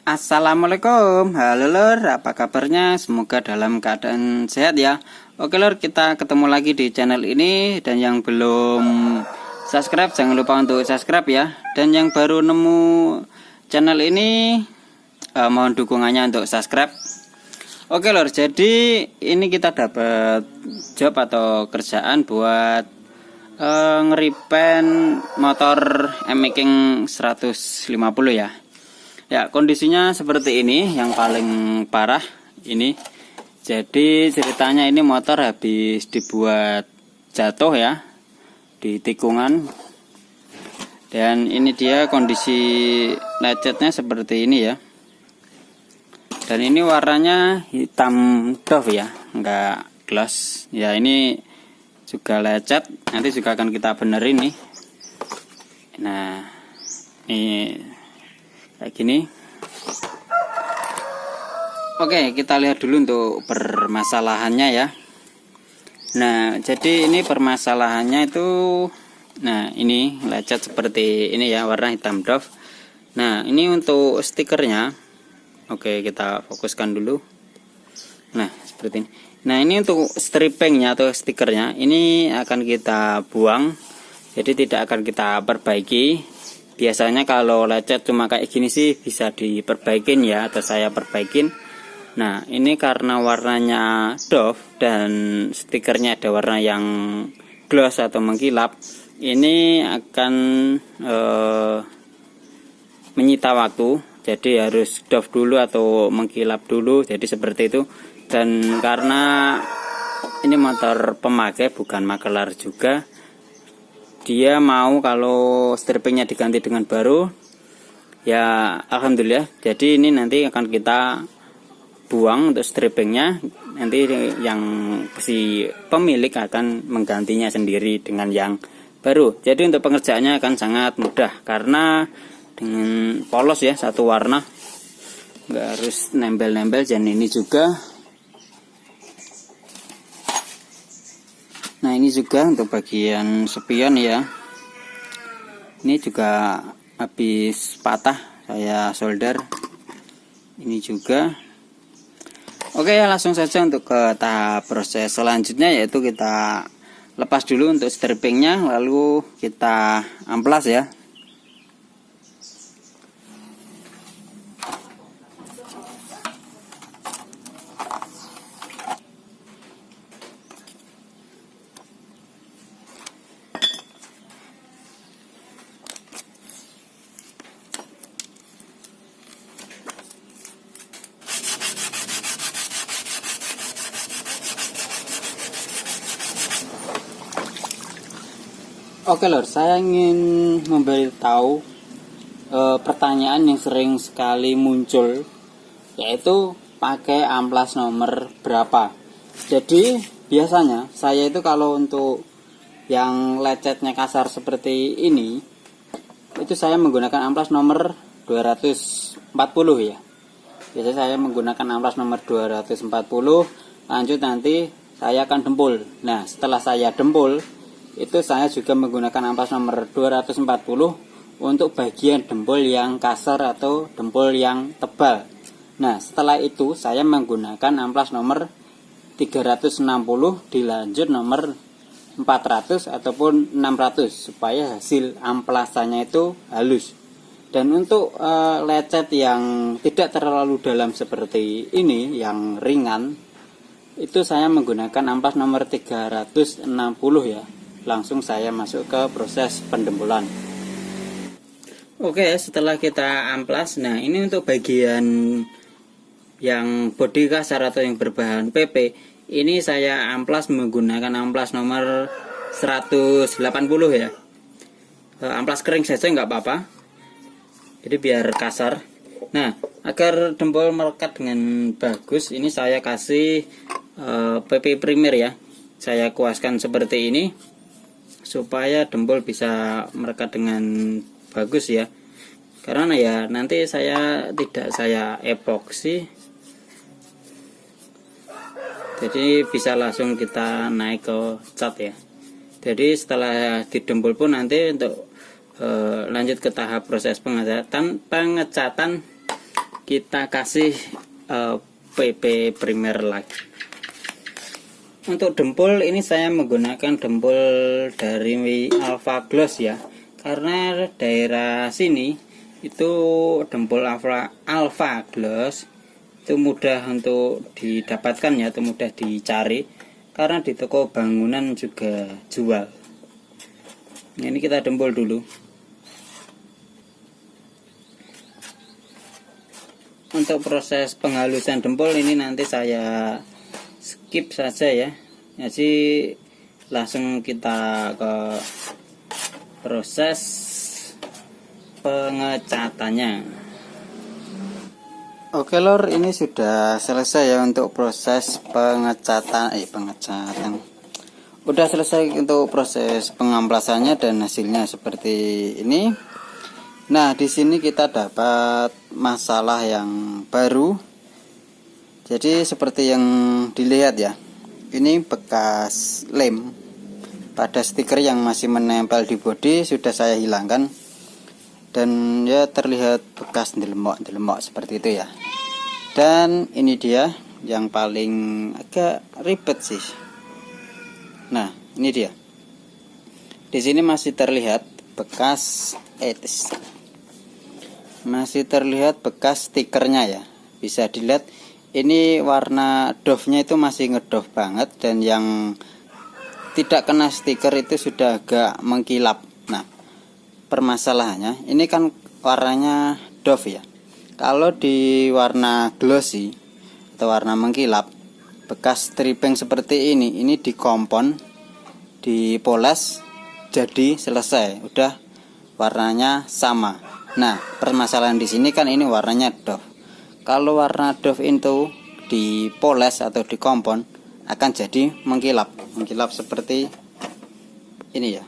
Assalamualaikum, halo lur, apa kabarnya? Semoga dalam keadaan sehat ya. Oke lur, kita ketemu lagi di channel ini. Dan yang belum subscribe, jangan lupa untuk subscribe ya. Dan yang baru nemu channel ini, mohon dukungannya untuk subscribe. Oke lur, jadi ini kita dapat job atau kerjaan buat ngeripen motor M-Making 150 ya. Ya, kondisinya seperti ini, yang paling parah ini. Jadi ceritanya ini motor habis dibuat jatuh ya di tikungan. Dan ini dia kondisi lecetnya seperti ini ya. Dan ini warnanya hitam doff ya, enggak gloss. Ya, ini juga lecet, nanti juga akan kita benerin nih. Nah, ini kayak gini. Oke, kita lihat dulu untuk permasalahannya ya. Nah, jadi ini permasalahannya itu, nah ini lecet seperti ini ya, warna hitam doff. Nah, ini untuk stikernya. Oke, kita fokuskan dulu. Nah, seperti ini. Nah, ini untuk strippingnya atau stikernya, ini akan kita buang. Jadi tidak akan kita perbaiki. Biasanya kalau lecet cuma kayak gini sih bisa diperbaikin ya, atau saya perbaikin. Nah, ini karena warnanya doff dan stikernya ada warna yang gloss atau mengkilap, ini akan menyita waktu. Jadi harus doff dulu atau mengkilap dulu. Jadi seperti itu. Dan karena ini motor pemakai bukan makelar juga, dia mau kalau strippingnya diganti dengan baru ya, alhamdulillah. Jadi ini nanti akan kita buang untuk strippingnya. Nanti yang si pemilik akan menggantinya sendiri dengan yang baru. Jadi untuk pengerjaannya akan sangat mudah karena dengan polos ya, satu warna, nggak harus nempel-nempel. Dan ini juga, nah ini juga untuk bagian spion ya, ini juga habis patah, saya solder ini juga. Oke ya, langsung saja untuk ke tahap proses selanjutnya, yaitu kita lepas dulu untuk strippingnya, lalu kita amplas ya. Oke lor, saya ingin memberitahu pertanyaan yang sering sekali muncul, yaitu pakai amplas nomor berapa. Jadi biasanya saya itu kalau untuk yang lecetnya kasar seperti ini, itu saya menggunakan amplas nomor 240 ya. Biasanya saya menggunakan amplas nomor 240, lanjut nanti saya akan dempul. Nah, setelah saya dempul, itu saya juga menggunakan amplas nomor 240 untuk bagian dempul yang kasar atau dempul yang tebal. Nah, setelah itu saya menggunakan amplas nomor 360 dilanjut nomor 400 ataupun 600 supaya hasil amplasannya itu halus. Dan untuk lecet yang tidak terlalu dalam seperti ini, yang ringan, itu saya menggunakan amplas nomor 360 ya. Langsung saya masuk ke proses pendempulan. Oke, setelah kita amplas, nah ini untuk bagian yang bodi kasar atau yang berbahan PP, ini saya amplas menggunakan amplas nomor 180 ya. Amplas kering saja nggak apa-apa, jadi biar kasar. Nah, agar dempul melekat dengan bagus, ini saya kasih PP primer ya. Saya kuaskan seperti ini supaya dempul bisa merekat dengan bagus ya. Karena ya nanti tidak saya epoksi, jadi bisa langsung kita naik ke cat ya. Jadi setelah didempul pun nanti untuk lanjut ke tahap proses pengecatan kita kasih PP primer lagi. Untuk dempul ini saya menggunakan dempul dari Alpha Gloss ya, karena daerah sini itu dempul Alpha Gloss itu mudah untuk didapatkan ya, atau mudah dicari karena di toko bangunan juga jual. Nah, ini kita dempul dulu. Untuk proses penghalusan dempul ini nanti saya skip saja ya, jadi langsung kita ke proses pengecatannya. Oke lor, ini sudah selesai ya untuk proses pengecatan. Udah selesai untuk proses pengamplasannya dan hasilnya seperti ini. Nah, di sini kita dapat masalah yang baru. Jadi seperti yang dilihat ya, ini bekas lem pada stiker yang masih menempel di bodi sudah saya hilangkan, dan ya terlihat bekas delemok seperti itu ya. Dan ini dia yang paling agak ribet sih. Nah, ini dia. Di sini masih terlihat bekas masih terlihat bekas stikernya ya. Bisa dilihat ini warna doff-nya itu masih ngedoff banget, dan yang tidak kena stiker itu sudah agak mengkilap. Nah, permasalahannya ini kan warnanya doff ya. Kalau di warna glossy atau warna mengkilap, bekas stripping seperti ini dikompon, dipoles, jadi selesai, udah warnanya sama. Nah, permasalahan di sini kan ini warnanya doff. Kalau warna doff itu dipoles atau dikompon akan jadi mengkilap seperti ini ya.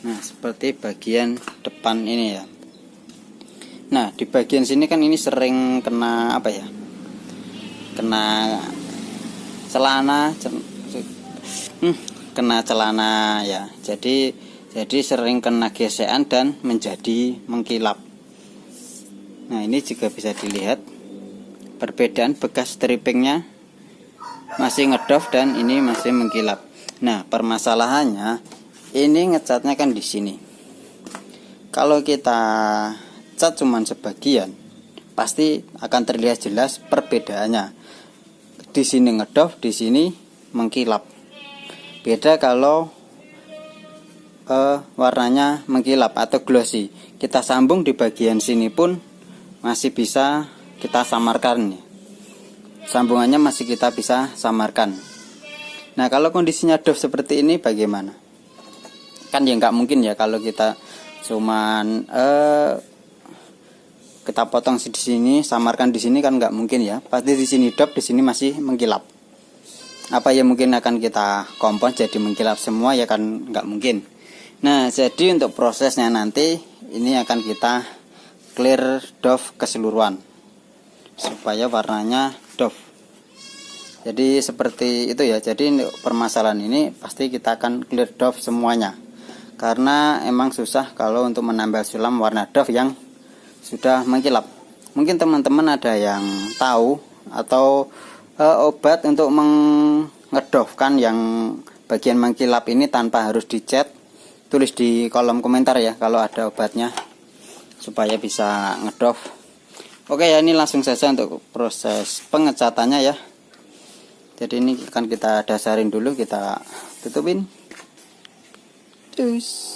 Nah, seperti bagian depan ini ya. Nah, di bagian sini kan ini sering kena apa ya? Kena celana, kena celana ya. Jadi sering kena gesekan dan menjadi mengkilap. Nah, ini juga bisa dilihat perbedaan bekas strippingnya masih ngedoff dan ini masih mengkilap. Nah, permasalahannya ini ngecatnya kan di sini. Kalau kita cat cuman sebagian, pasti akan terlihat jelas perbedaannya. Di sini ngedoff, di sini mengkilap. Beda kalau warnanya mengkilap atau glossy. Kita sambung di bagian sini pun masih bisa kita samarkan ya. Sambungannya masih kita bisa samarkan. Nah, kalau kondisinya doff seperti ini bagaimana? Kan ya nggak mungkin ya kalau kita cuman kita potong di sini, samarkan di sini, kan nggak mungkin ya. Pasti di sini doff, di sini masih mengkilap. Apa ya mungkin akan kita kompon jadi mengkilap semua ya, kan nggak mungkin. Nah, jadi untuk prosesnya nanti ini akan kita clear doff keseluruhan supaya warnanya doff. Jadi seperti itu ya. Jadi untuk permasalahan ini pasti kita akan clear doff semuanya, karena emang susah kalau untuk menambah sulam warna doff yang sudah mengkilap. Mungkin teman-teman ada yang tahu atau obat untuk mengedoffkan yang bagian mengkilap ini tanpa harus dicat, tulis di kolom komentar ya kalau ada obatnya, supaya bisa ngedoff. Oke ya, ini langsung saja untuk proses pengecatannya ya. Jadi ini akan kita dasarin dulu, kita tutupin. Terus.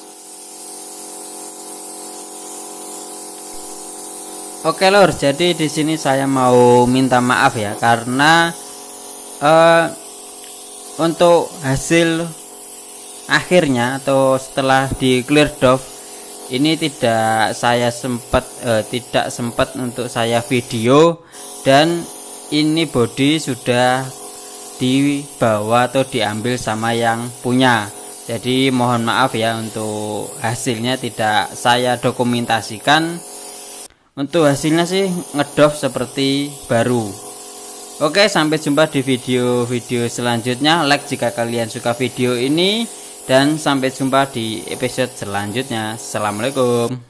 Oke lor, jadi di sini saya mau minta maaf ya, karena untuk hasil akhirnya atau setelah di clear doff ini tidak sempat untuk saya video, dan ini body sudah dibawa atau diambil sama yang punya. Jadi mohon maaf ya untuk hasilnya tidak saya dokumentasikan. Untuk hasilnya sih ngedoff seperti baru. Oke, sampai jumpa di video-video selanjutnya. Like jika kalian suka video ini, dan sampai jumpa di episode selanjutnya. Assalamualaikum.